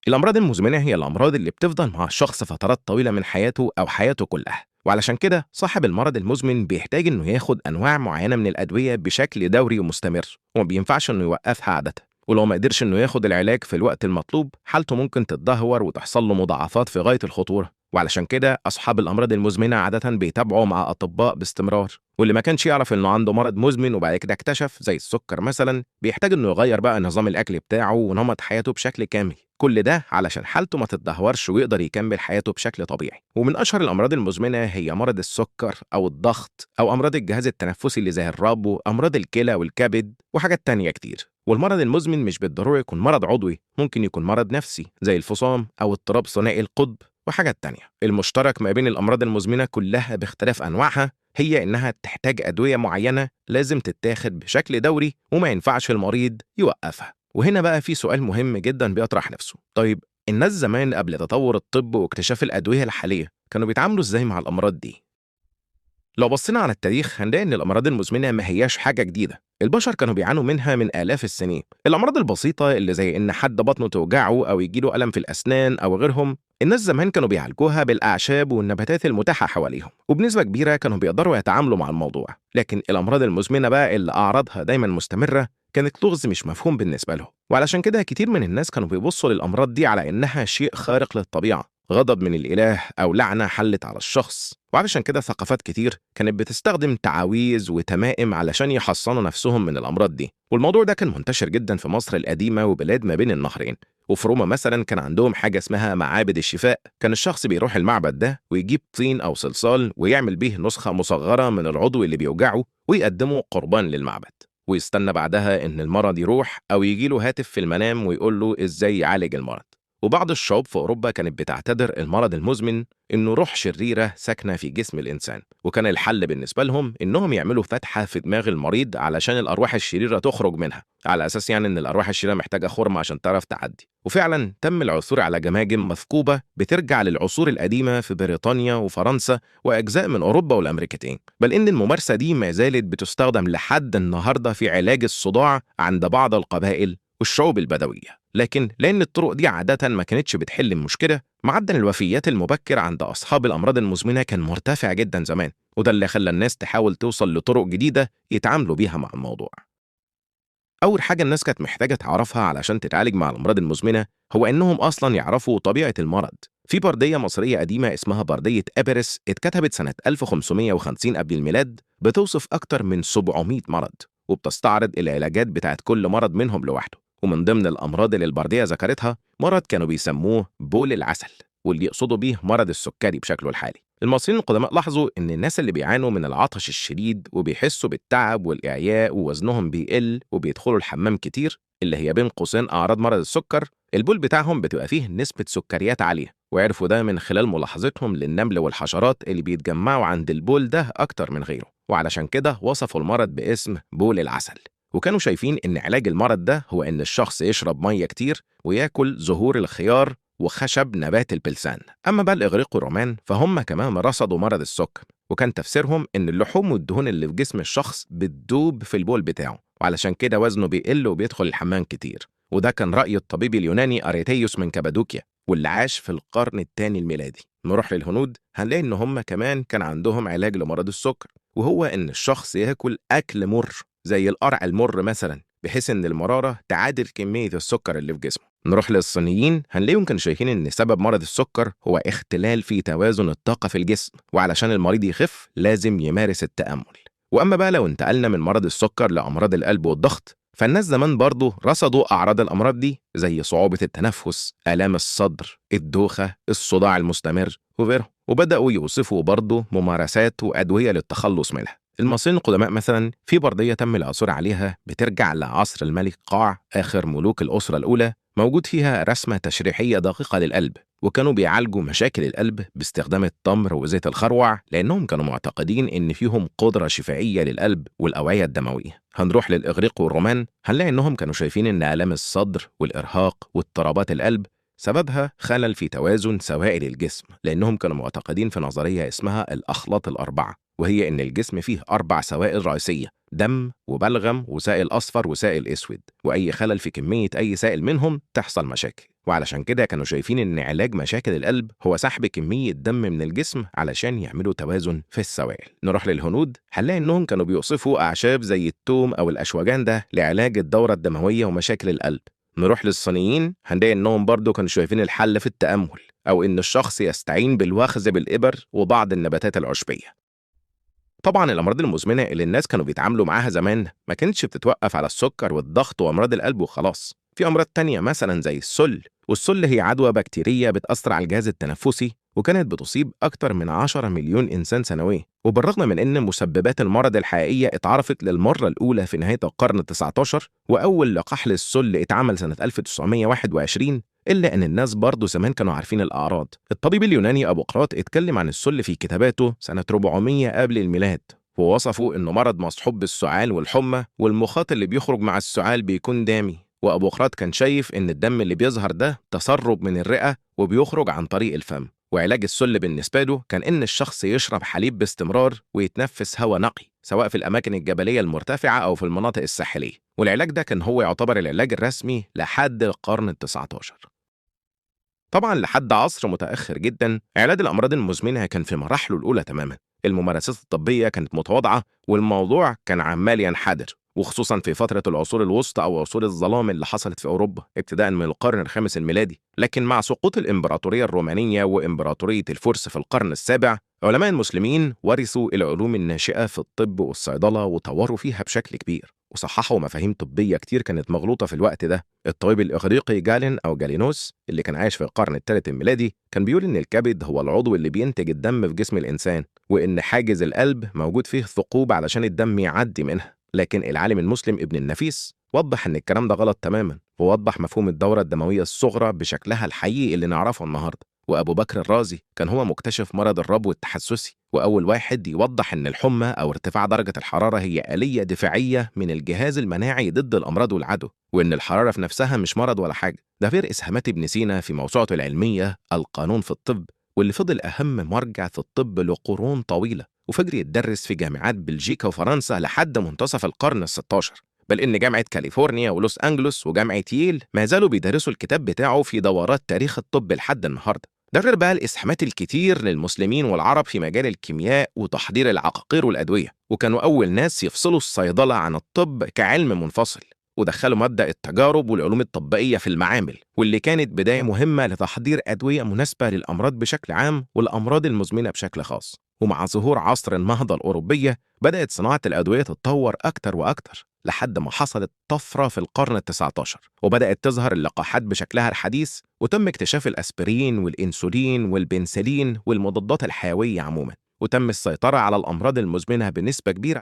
الأمراض المزمنة هي الأمراض اللي بتفضل مع الشخص فترات طويلة من حياته أو حياته كلها، وعلشان كده صاحب المرض المزمن بيحتاج إنه ياخد أنواع معينة من الأدوية بشكل دوري ومستمر، وما بينفعش إنه يوقفها عادة. ولو ما قدرش إنه ياخد العلاج في الوقت المطلوب حالته ممكن تتدهور وتحصل له مضاعفات في غاية الخطورة. وعلشان كده أصحاب الأمراض المزمنة عادة بيتابعوا مع أطباء باستمرار، واللي ما كانش يعرف إنه عنده مرض مزمن وبعد كده اكتشف زي السكر مثلا بيحتاج إنه يغير بقى نظام الأكل بتاعه ونمط حياته بشكل كامل. كل ده علشان حالته ما تتدهورش ويقدر يكمل حياته بشكل طبيعي. ومن أشهر الأمراض المزمنة هي مرض السكر أو الضغط أو أمراض الجهاز التنفسي اللي زي الربو، أمراض الكلى والكبد وحاجات تانية كتير. والمرض المزمن مش بالضرورة يكون مرض عضوي، ممكن يكون مرض نفسي زي الفصام أو اضطراب ثنائي القطب وحاجات تانية. المشترك ما بين الأمراض المزمنة كلها باختلاف أنواعها هي إنها تحتاج أدوية معينة لازم تتاخد بشكل دوري وما ينفعش المريض يوقفها. وهنا بقى في سؤال مهم جدا بيطرح نفسه، طيب الناس زمان قبل تطور الطب واكتشاف الأدوية الحالية كانوا بيتعاملوا إزاي مع الأمراض دي؟ لو بصينا على التاريخ هنلاقي إن الأمراض المزمنة ما هياش حاجة جديدة، البشر كانوا بيعانوا منها من آلاف السنين. الأمراض البسيطة اللي زي إن حد بطنه توجعه أو يجيله ألم في الأسنان أو غيرهم، الناس زمان كانوا بيعالجوها بالأعشاب والنباتات المتاحة حواليهم، وبنسبة كبيرة كانوا بيقدروا يتعاملوا مع الموضوع. لكن الأمراض المزمنة بقى اللي أعراضها دايما مستمرة كانت لغز مش مفهوم بالنسبة لهم، وعلشان كده كتير من الناس كانوا بيبصوا للأمراض دي على إنها شيء خارق للطبيعة، غضب من الإله أو لعنة حلت على الشخص. وعلشان كده ثقافات كتير كانت بتستخدم تعاويذ وتمائم علشان يحصنوا نفسهم من الأمراض دي. والموضوع ده كان منتشر جدا في مصر القديمة وبلاد ما بين النهرين. وفي روما مثلا كان عندهم حاجة اسمها معابد الشفاء، كان الشخص بيروح المعبد ده ويجيب طين أو صلصال ويعمل بيه نسخة مصغرة من العضو اللي بيوجعه ويقدمه قربان للمعبد، ويستنى بعدها إن المرض يروح أو يجيله هاتف في المنام ويقول له إزاي يعالج المرض. وبعض الشعوب في أوروبا كانت بتعتبر المرض المزمن إنه روح شريرة ساكنة في جسم الإنسان، وكان الحل بالنسبة لهم إنهم يعملوا فتحة في دماغ المريض علشان الأرواح الشريرة تخرج منها، على أساس يعني إن الأرواح الشريرة محتاجة خرم عشان تعرف تعدي. وفعلا تم العثور على جماجم مثقوبة بترجع للعصور القديمة في بريطانيا وفرنسا وأجزاء من أوروبا والأمريكتين، بل إن الممارسة دي ما زالت بتستخدم لحد النهاردة في علاج الصداع عند بعض القبائل والشعوب البدوية. لكن لأن الطرق دي عادة ما كانتش بتحل المشكلة، معدل الوفيات المبكر عند أصحاب الأمراض المزمنة كان مرتفع جدا زمان، وده اللي خلى الناس تحاول توصل لطرق جديدة يتعاملوا بيها مع الموضوع. أول حاجة الناس كانت محتاجة تعرفها علشان تتعالج مع الأمراض المزمنة هو إنهم أصلا يعرفوا طبيعة المرض. في بردية مصرية قديمة اسمها بردية أبرس اتكتبت سنة 1550 قبل الميلاد، بتوصف أكتر من 700 مرض وبتستعرض العلاجات بتاعت كل مرض منهم لوحده. ومن ضمن الأمراض اللي البردية ذكرتها مرض كانوا بيسموه بول العسل، واللي يقصدوا بيه مرض السكري بشكله الحالي. المصريين القدماء لاحظوا إن الناس اللي بيعانوا من العطش الشديد وبيحسوا بالتعب والإعياء ووزنهم بيقل وبيدخلوا الحمام كتير، اللي هي بين قوسين أعراض مرض السكر، البول بتاعهم بتبقى فيه نسبة سكريات عالية. وعرفوا ده من خلال ملاحظتهم للنمل والحشرات اللي بيتجمعوا عند البول ده أكتر من غيره، وعلشان كده وصفوا المرض باسم بول العسل. وكانوا شايفين إن علاج المرض ده هو إن الشخص يشرب مية كتير وياكل زهور الخيار وخشب نبات البلسان. أما بقى الإغريق والرومان فهم كمان رصدوا مرض السكر، وكان تفسيرهم إن اللحوم والدهون اللي في جسم الشخص بتدوب في البول بتاعه، وعلشان كده وزنه بيقل وبيدخل الحمام كتير. وده كان رأي الطبيب اليوناني أريتيوس من كابادوكيا، واللي عاش في القرن الثاني الميلادي. نروح للهنود هنلاقي إن هم كمان كان عندهم علاج لمرض السكر، وهو إن الشخص ياكل أكل مر زي القرع المر مثلا، بحيث إن المرارة تعادل كمية السكر اللي في جسمه. نروح للصينيين هنلاقيهم كانوا شايفين إن سبب مرض السكر هو اختلال في توازن الطاقة في الجسم، وعلشان المريض يخف لازم يمارس التأمل. وأما بقى لو انتقلنا من مرض السكر لأمراض القلب والضغط، فالناس زمان برضو رصدوا أعراض الأمراض دي زي صعوبة التنفس، آلام الصدر، الدوخة، الصداع المستمر وغيره، وبدأوا يوصفوا برضو ممارسات وأدوية للتخلص منها. المصريين القدماء مثلا في بردية تم العثور عليها بترجع لعصر الملك قاع آخر ملوك الأسرة الأولى، موجود فيها رسمة تشريحية دقيقة للقلب، وكانوا بيعالجوا مشاكل القلب باستخدام التمر وزيت الخروع لأنهم كانوا معتقدين إن فيهم قدرة شفائية للقلب والأوعية الدموية. هنروح للإغريق والرومان هنلاقي إنهم كانوا شايفين إن آلام الصدر والإرهاق واضطرابات القلب سببها خلل في توازن سوائل الجسم، لأنهم كانوا معتقدين في نظرية اسمها الأخلاط الأربعة، وهي إن الجسم فيه 4 سوائل رئيسية دم وبلغم وسائل أصفر وسائل أسود، وأي خلل في كمية أي سائل منهم تحصل مشاكل. وعلشان كده كانوا شايفين إن علاج مشاكل القلب هو سحب كمية دم من الجسم علشان يعملوا توازن في السوائل. نروح للهنود، هنلاقي إنهم كانوا بيوصفوا أعشاب زي التوم أو الأشواجان ده لعلاج الدورة الدموية ومشاكل القلب. نروح للصينيين، هنلاقي إنهم برضو كانوا شايفين الحل في التأمل، أو إن الشخص يستعين بالوخز بالإبر وبعض النباتات العشبية. طبعا الأمراض المزمنة اللي الناس كانوا بيتعاملوا معاها زمان ما كانتش بتتوقف على السكر والضغط وأمراض القلب وخلاص. في أمراض تانية مثلا زي السل، والسل هي عدوى بكتيرية بتأثر على الجهاز التنفسي، وكانت بتصيب أكتر من 10 مليون إنسان سنويا. وبالرغم من إن مسببات المرض الحقيقية اتعرفت للمرة الأولى في نهاية القرن ال19، وأول لقاح للسل اتعمل سنة 1921، إلا أن الناس برضه زمان كانوا عارفين الأعراض. الطبيب اليوناني أبوقراط اتكلم عن السل في كتاباته سنة 400 قبل الميلاد، ووصفوا إنه مرض مصحوب بالسعال والحمى، والمخاط اللي بيخرج مع السعال بيكون دامي. وأبوقراط كان شايف إن الدم اللي بيظهر ده تسرب من الرئة وبيخرج عن طريق الفم. وعلاج السل بالنسبة له كان إن الشخص يشرب حليب باستمرار ويتنفس هواء نقي، سواء في الأماكن الجبلية المرتفعة أو في المناطق الساحلية. والعلاج ده كان هو يعتبر العلاج الرسمي لحد القرن ال19. طبعا لحد عصر متأخر جدا علاج الأمراض المزمنة كان في مراحله الأولى تماما. الممارسات الطبية كانت متواضعة، والموضوع كان عمال ينحدر، وخصوصا في فترة العصور الوسطى أو عصور الظلام اللي حصلت في أوروبا ابتداء من القرن الخامس الميلادي. لكن مع سقوط الإمبراطورية الرومانية وإمبراطورية الفرس في القرن السابع، علماء المسلمين ورثوا العلوم الناشئة في الطب والصيدلة وطوروا فيها بشكل كبير، وصححوا مفاهيم طبية كتير كانت مغلوطة في الوقت ده. الطبيب الإغريقي جالين أو جالينوس اللي كان عايش في القرن الثالث الميلادي كان بيقول إن الكبد هو العضو اللي بينتج الدم في جسم الإنسان، وإن حاجز القلب موجود فيه ثقوب علشان الدم يعدي منها. لكن العالم المسلم ابن النفيس وضح إن الكلام ده غلط تماما، ووضح مفهوم الدورة الدموية الصغرى بشكلها الحقيقي اللي نعرفه النهارده. وأبو بكر الرازي كان هو مكتشف مرض الربو التحسسي، وأول واحد يوضح إن الحمى أو ارتفاع درجة الحرارة هي آلية دفاعية من الجهاز المناعي ضد الأمراض والعدوى، وإن الحرارة في نفسها مش مرض ولا حاجة. ده غير إسهامات ابن سينا في موسوعته العلمية القانون في الطب، واللي فضل أهم مرجع في الطب لقرون طويلة، وفجر يتدرس في جامعات بلجيكا وفرنسا لحد منتصف القرن ال16. بل إن جامعة كاليفورنيا ولوس أنجلوس وجامعة ييل ما زالوا بيدرسوا الكتاب بتاعه في دورات تاريخ الطب لحد النهارده. ده غير بقى الإسهامات الكتير للمسلمين والعرب في مجال الكيمياء وتحضير العقاقير والأدوية، وكانوا أول ناس يفصلوا الصيدلة عن الطب كعلم منفصل، ودخلوا مبدأ التجارب والعلوم الطبية في المعامل، واللي كانت بداية مهمة لتحضير أدوية مناسبة للأمراض بشكل عام والأمراض المزمنة بشكل خاص. ومع ظهور عصر النهضة الأوروبية بدأت صناعة الأدوية تتطور أكتر وأكتر، لحد ما حصلت طفرة في القرن ال19، وبدأت تظهر اللقاحات بشكلها الحديث، وتم اكتشاف الأسبرين والإنسولين والبنسلين والمضادات الحيوية عموما، وتم السيطرة على الأمراض المزمنة بنسبة كبيرة.